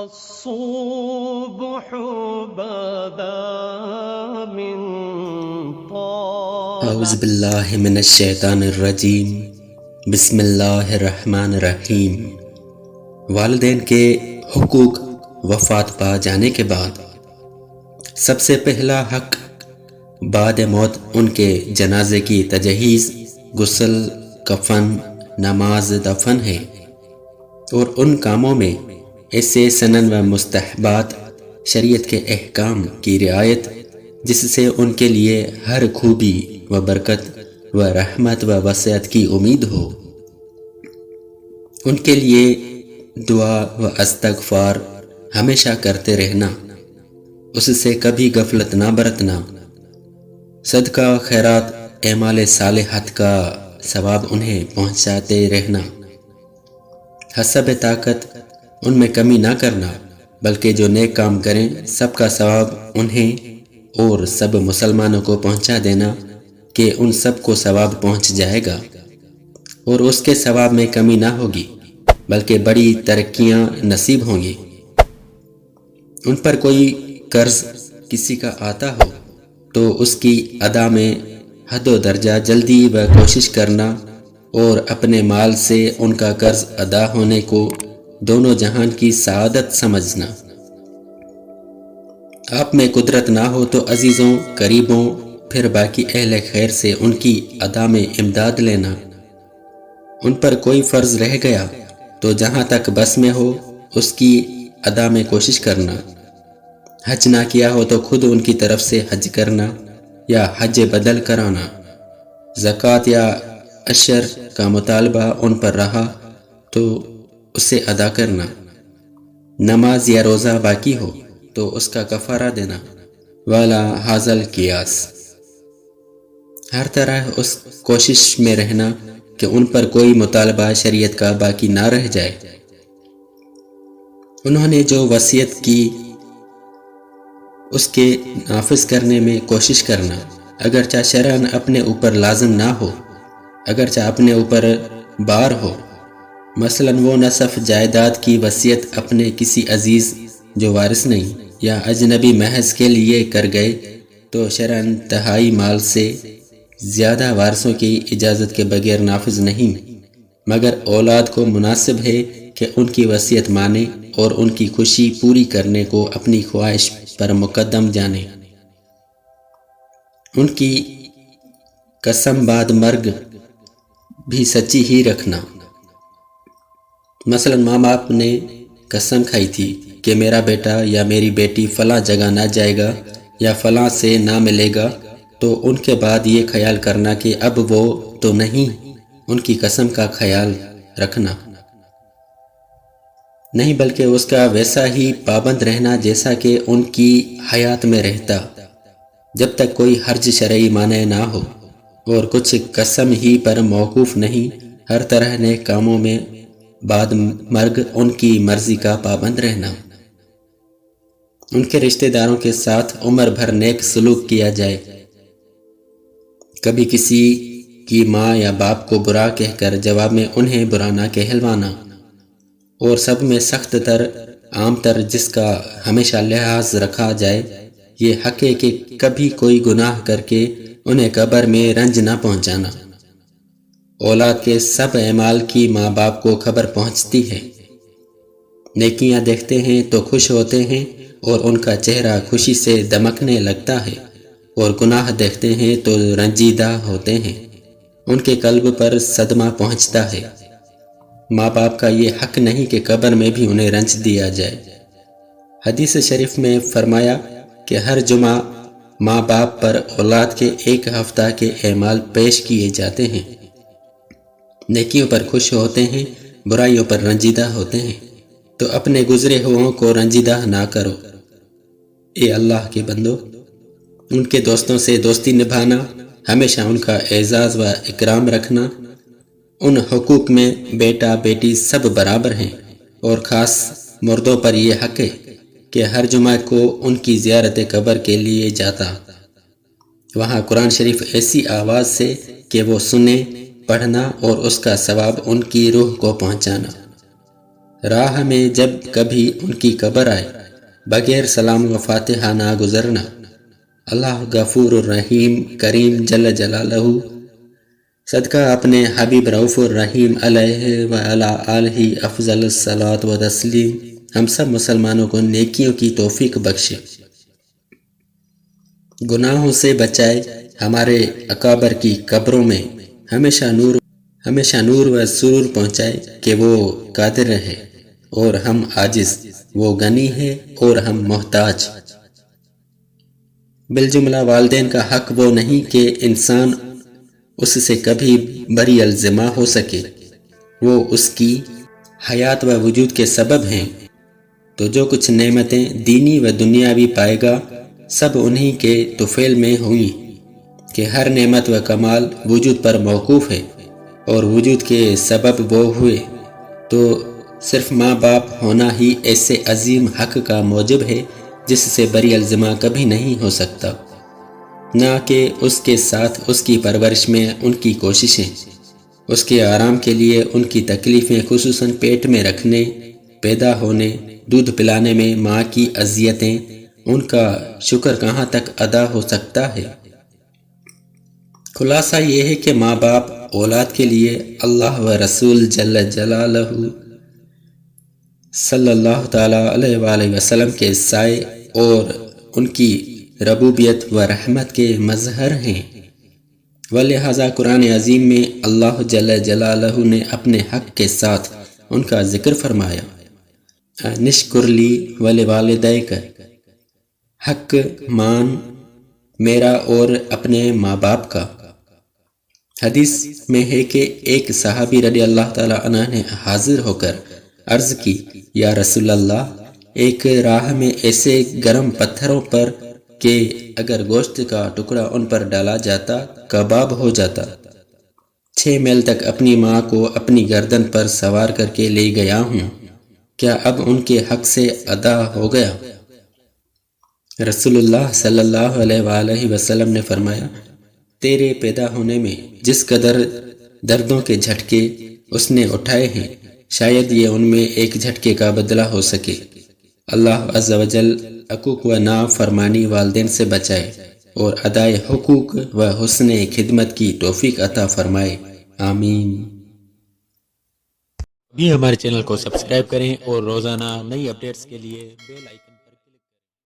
الصبح بدا من اعوذ طلع باللہ من الشیطان الرجیم، بسم اللہ الرحمن الرحیم۔ والدین کے حقوق وفات پا جانے کے بعد سب سے پہلا حق بعد موت ان کے جنازے کی تجہیز، غسل، کفن، نماز دفن ہے، اور ان کاموں میں ایسے سنن و مستحبات، شریعت کے احکام کی رعایت جس سے ان کے لیے ہر خوبی و برکت و رحمت و وسعت کی امید ہو۔ ان کے لیے دعا و استغفار ہمیشہ کرتے رہنا، اس سے کبھی غفلت نہ برتنا، صدقہ و خیرات، اعمال صالحات کا ثواب انہیں پہنچاتے رہنا، حسب طاقت ان میں کمی نہ کرنا، بلکہ جو نیک کام کریں سب کا ثواب انہیں اور سب مسلمانوں کو پہنچا دینا کہ ان سب کو ثواب پہنچ جائے گا، اور اس کے ثواب میں کمی نہ ہوگی بلکہ بڑی ترقیاں نصیب ہوں گی۔ ان پر کوئی قرض کسی کا آتا ہو تو اس کی ادا میں حد و درجہ جلدی و کوشش کرنا، اور اپنے مال سے ان کا قرض ادا ہونے کو دونوں جہان کی سعادت سمجھنا۔ آپ میں قدرت نہ ہو تو عزیزوں، قریبوں، پھر باقی اہل خیر سے ان کی ادا میں امداد لینا۔ ان پر کوئی فرض رہ گیا تو جہاں تک بس میں ہو اس کی ادا میں کوشش کرنا۔ حج نہ کیا ہو تو خود ان کی طرف سے حج کرنا یا حج بدل کرانا۔ زکوٰۃ یا عشر کا مطالبہ ان پر رہا تو اسے ادا کرنا۔ نماز یا روزہ باقی ہو تو اس کا کفارہ دینا۔ والا حاصل قیاس، ہر طرح اس کوشش میں رہنا کہ ان پر کوئی مطالبہ شریعت کا باقی نہ رہ جائے۔ انہوں نے جو وصیت کی اس کے نافذ کرنے میں کوشش کرنا، اگرچہ شرعاً اپنے اوپر لازم نہ ہو، اگرچہ اپنے اوپر بار ہو۔ مثلاً وہ نصف جائیداد کی وصیت اپنے کسی عزیز جو وارث نہیں یا اجنبی محض کے لیے کر گئے تو شرعاً تہائی مال سے زیادہ وارثوں کی اجازت کے بغیر نافذ نہیں، مگر اولاد کو مناسب ہے کہ ان کی وصیت مانے اور ان کی خوشی پوری کرنے کو اپنی خواہش پر مقدم جانے۔ ان کی قسم بعد مرگ بھی سچی ہی رکھنا۔ مثلاً ماں باپ نے قسم کھائی تھی کہ میرا بیٹا یا میری بیٹی فلاں جگہ نہ جائے گا یا فلاں سے نہ ملے گا، تو ان کے بعد یہ خیال کرنا کہ اب وہ تو نہیں، ان کی قسم کا خیال رکھنا نہیں، بلکہ اس کا ویسا ہی پابند رہنا جیسا کہ ان کی حیات میں رہتا، جب تک کوئی حرج شرعی مانع نہ ہو، اور کچھ قسم ہی پر موقوف نہیں، ہر طرح نیک کاموں میں بعد مرگ ان کی مرضی کا پابند رہنا۔ ان کے رشتہ داروں کے ساتھ عمر بھر نیک سلوک کیا جائے، کبھی کسی کی ماں یا باپ کو برا کہہ کر جواب میں انہیں برا نہ کہلوانا، اور سب میں سخت تر، عام تر جس کا ہمیشہ لحاظ رکھا جائے، یہ حق ہے کہ کبھی کوئی گناہ کر کے انہیں قبر میں رنج نہ پہنچانا۔ اولاد کے سب اعمال کی ماں باپ کو خبر پہنچتی ہے، نیکیاں دیکھتے ہیں تو خوش ہوتے ہیں اور ان کا چہرہ خوشی سے دمکنے لگتا ہے، اور گناہ دیکھتے ہیں تو رنجیدہ ہوتے ہیں، ان کے قلب پر صدمہ پہنچتا ہے۔ ماں باپ کا یہ حق نہیں کہ قبر میں بھی انہیں رنج دیا جائے۔ حدیث شریف میں فرمایا کہ ہر جمعہ ماں باپ پر اولاد کے ایک ہفتہ کے اعمال پیش کیے جاتے ہیں، نیکیوں پر خوش ہوتے ہیں، برائیوں پر رنجیدہ ہوتے ہیں، تو اپنے گزرے ہوئوں کو رنجیدہ نہ کرو۔ اے اللہ کے بندو، ان کے دوستوں سے دوستی نبھانا، ہمیشہ ان کا اعزاز و اکرام رکھنا۔ ان حقوق میں بیٹا بیٹی سب برابر ہیں، اور خاص مردوں پر یہ حق ہے کہ ہر جمعہ کو ان کی زیارت قبر کے لیے جاتا، وہاں قرآن شریف ایسی آواز سے کہ وہ سنیں، پڑھنا اور اس کا ثواب ان کی روح کو پہنچانا۔ راہ میں جب کبھی ان کی قبر آئے بغیر سلام و فاتحہ نہ گزرنا۔ اللہ غفور الرحیم کریم جل جلالہ صدقہ اپنے حبیب رؤوف الرحیم علیہ وعلی آلہ افضل الصلاۃ و تسلیم ہم سب مسلمانوں کو نیکیوں کی توفیق بخشے، گناہوں سے بچائے، ہمارے اکابر کی قبروں میں ہمیشہ نور و سرور پہنچائے کہ وہ قادر ہے اور ہم عاجز، وہ غنی ہے اور ہم محتاج۔ بالجملہ والدین کا حق وہ نہیں کہ انسان اس سے کبھی بری الزما ہو سکے، وہ اس کی حیات و وجود کے سبب ہیں، تو جو کچھ نعمتیں دینی و دنیاوی پائے گا سب انہی کے طفیل میں ہوئی کہ ہر نعمت و کمال وجود پر موقوف ہے اور وجود کے سبب وہ ہوئے، تو صرف ماں باپ ہونا ہی ایسے عظیم حق کا موجب ہے جس سے بری الزما کبھی نہیں ہو سکتا، نہ کہ اس کے ساتھ اس کی پرورش میں ان کی کوششیں، اس کے آرام کے لیے ان کی تکلیفیں، خصوصاً پیٹ میں رکھنے، پیدا ہونے، دودھ پلانے میں ماں کی اذیتیں، ان کا شکر کہاں تک ادا ہو سکتا ہے۔ خلاصہ یہ ہے کہ ماں باپ اولاد کے لیے اللہ و رسول جل جلالہ صلی اللہ تعالیٰ علیہ وآلہ وسلم کے سائے اور ان کی ربوبیت و رحمت کے مظہر ہیں، ولہذا قرآن عظیم میں اللہ جل جلالہ نے اپنے حق کے ساتھ ان کا ذکر فرمایا، نشکر لی ولوالدیک، حق مان میرا اور اپنے ماں باپ کا۔ حدیث میں ہے کہ ایک صحابی رضی اللہ تعالیٰ عنہ نے حاضر ہو کر عرض کی، یا رسول اللہ، ایک راہ میں ایسے گرم پتھروں پر کہ اگر گوشت کا ٹکڑا ان پر ڈالا جاتا کباب ہو جاتا، 6 میل تک اپنی ماں کو اپنی گردن پر سوار کر کے لے گیا ہوں، کیا اب ان کے حق سے ادا ہو گیا؟ رسول اللہ صلی اللہ علیہ وآلہ وسلم نے فرمایا، تیرے پیدا ہونے میں جس قدر دردوں کے جھٹکے اس نے اٹھائے ہیں، شاید یہ ان میں ایک جھٹکے کا بدلہ ہو سکے۔ اللہ عز و جل حقوق و نافرمانی والدین سے بچائے اور ادائے حقوق و حسن خدمت کی توفیق عطا فرمائے، آمین۔ بھی ہمارے چینل کو سبسکرائب کریں اور روزانہ نئی اپڈیٹس کے لیے بیل آئیکن